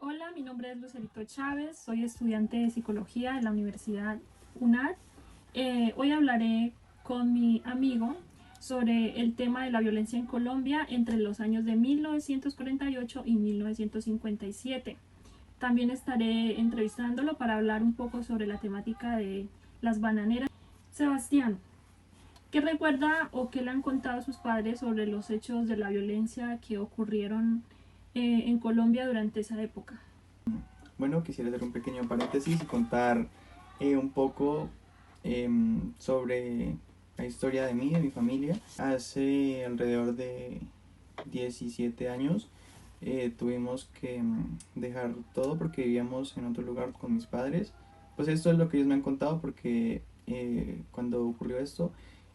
Hola, mi nombre es Lucerito Chávez, soy estudiante de psicología en la Universidad UNAD. Hoy hablaré con mi amigo sobre el tema de la violencia en Colombia entre los años de 1948 y 1957. También estaré entrevistándolo para hablar un poco sobre la temática de las bananeras. Sebastián, ¿qué recuerda o qué le han contado sus padres sobre los hechos de la violencia que ocurrieron en Colombia durante esa época? Bueno, quisiera hacer un pequeño paréntesis y contar un poco sobre la historia de mí y de mi familia. Hace alrededor de 17 años tuvimos que dejar todo porque vivíamos en otro lugar con mis padres. Pues esto es lo que ellos me han contado porque cuando ocurrió esto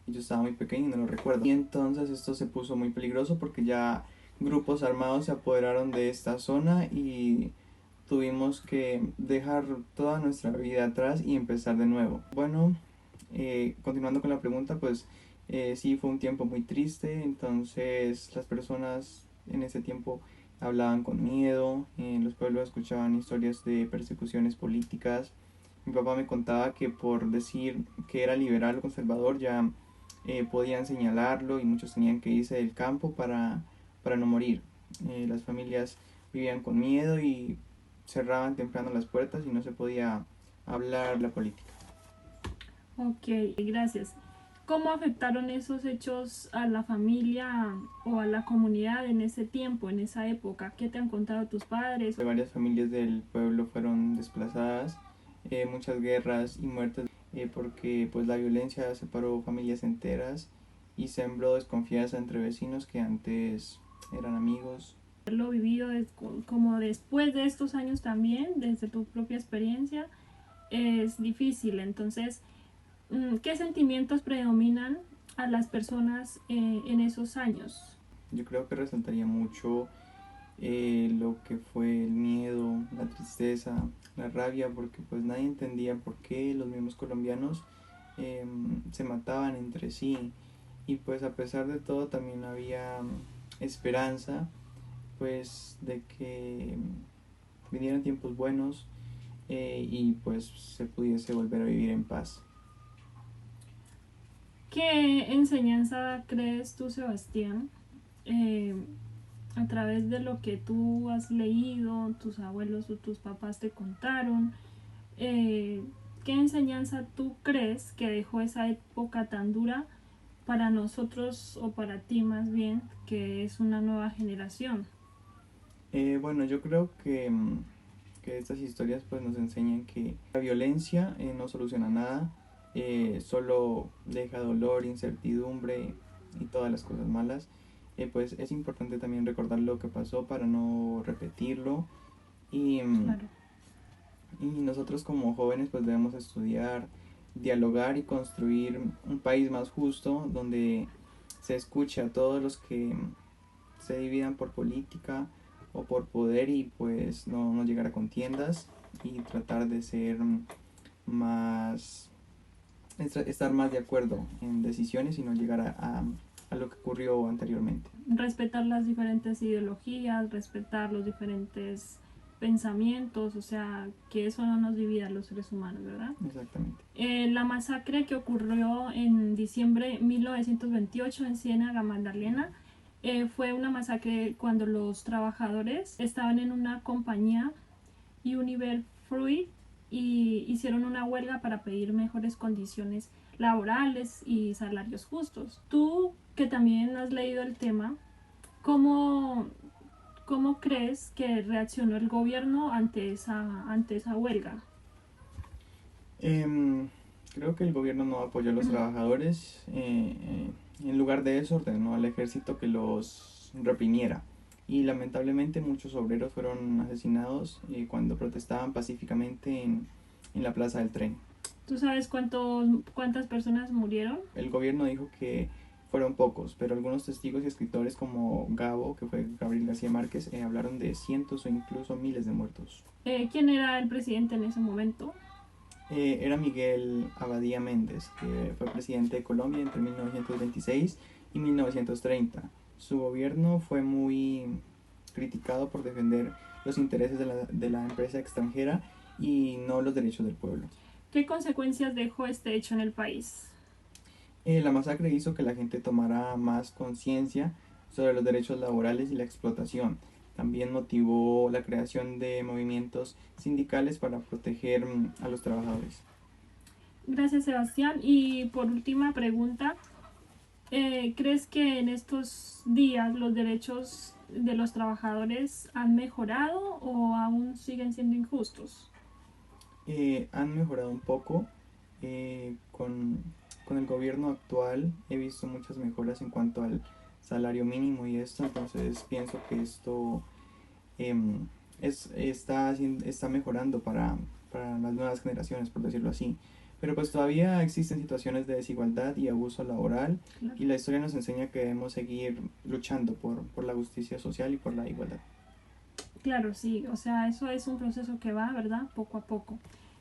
yo estaba muy pequeño y no lo recuerdo. Y entonces esto se puso muy peligroso porque ya grupos armados se apoderaron de esta zona y tuvimos que dejar toda nuestra vida atrás y empezar de nuevo. Bueno, continuando con la pregunta, pues sí fue un tiempo muy triste, entonces las personas en ese tiempo hablaban con miedo, en los pueblos escuchaban historias de persecuciones políticas. Mi papá me contaba que por decir que era liberal o conservador ya podían señalarlo y muchos tenían que irse del campo para no morir. Las familias vivían con miedo y cerraban temprano las puertas y no se podía hablar de la política. Ok, gracias. ¿Cómo afectaron esos hechos a la familia o a la comunidad en ese tiempo, en esa época? ¿Qué te han contado tus padres? Varias familias del pueblo fueron desplazadas, muchas guerras y muertes porque pues la violencia separó familias enteras y sembró desconfianza entre vecinos que antes eran amigos. Lo vivido como después de estos años también, desde tu propia experiencia, es difícil. Entonces, ¿qué sentimientos predominan a las personas en esos años? Yo creo que resaltaría mucho lo que fue el miedo, la tristeza, la rabia, porque pues nadie entendía por qué los mismos colombianos se mataban entre sí. Y pues a pesar de todo también había esperanza pues de que vinieran tiempos buenos y pues se pudiese volver a vivir en paz. ¿Qué enseñanza crees tú, Sebastián, eh, a través de lo que tú has leído, tus abuelos o tus papás te contaron? eh, ¿Qué enseñanza tú crees que dejó esa época tan dura para nosotros o para ti más bien, que es una nueva generación? Bueno, yo creo que estas historias pues nos enseñan que la violencia no soluciona nada, solo deja dolor, incertidumbre y todas las cosas malas. Pues es importante también recordar lo que pasó para no repetirlo y, Claro. y nosotros como jóvenes pues debemos estudiar, dialogar y construir un país más justo donde se escuche a todos los que se dividan por política o por poder y pues no llegar a contiendas y tratar de ser más, estar más de acuerdo en decisiones y no llegar a lo que ocurrió anteriormente. Respetar las diferentes ideologías, respetar los diferentes pensamientos, o sea, que eso no nos divida a los seres humanos, ¿verdad? Exactamente. La masacre que ocurrió en diciembre de 1928 en Ciénaga Magdalena fue una masacre cuando los trabajadores estaban en una compañía Univer Fruit y hicieron una huelga para pedir mejores condiciones laborales y salarios justos. Tú, que también has leído el tema, ¿cómo, cómo crees que reaccionó el gobierno ante esa huelga? Em, Creo que el gobierno no apoyó a los trabajadores, en lugar de eso ordenó al ejército que los reprimiera. Y lamentablemente muchos obreros fueron asesinados cuando protestaban pacíficamente en la plaza del tren. ¿Tú sabes cuántas personas murieron? El gobierno dijo que fueron pocos, pero algunos testigos y escritores como Gabo, que fue Gabriel García Márquez, hablaron de cientos o incluso miles de muertos. ¿Quién era el presidente en ese momento? Era Miguel Abadía Méndez, que fue presidente de Colombia entre 1926 y 1930. Su gobierno fue muy criticado por defender los intereses de la empresa extranjera y no los derechos del pueblo. ¿Qué consecuencias dejó este hecho en el país? La masacre hizo que la gente tomara más conciencia sobre los derechos laborales y la explotación. También motivó la creación de movimientos sindicales para proteger a los trabajadores. Gracias, Sebastián. Y por última pregunta, ¿crees que en estos días los derechos de los trabajadores han mejorado o aún siguen siendo injustos? Han mejorado un poco. Con el gobierno actual he visto muchas mejoras en cuanto al salario mínimo y esto, entonces pienso que esto está mejorando para las nuevas generaciones, por decirlo así. Pero pues todavía existen situaciones de desigualdad y abuso laboral Claro. y la historia nos enseña que debemos seguir luchando por la justicia social y por la igualdad. Claro, sí, o sea, eso es un proceso que va, ¿verdad? Poco a poco.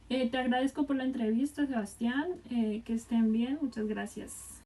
Te agradezco por la entrevista, Sebastián. Que estén bien, muchas gracias.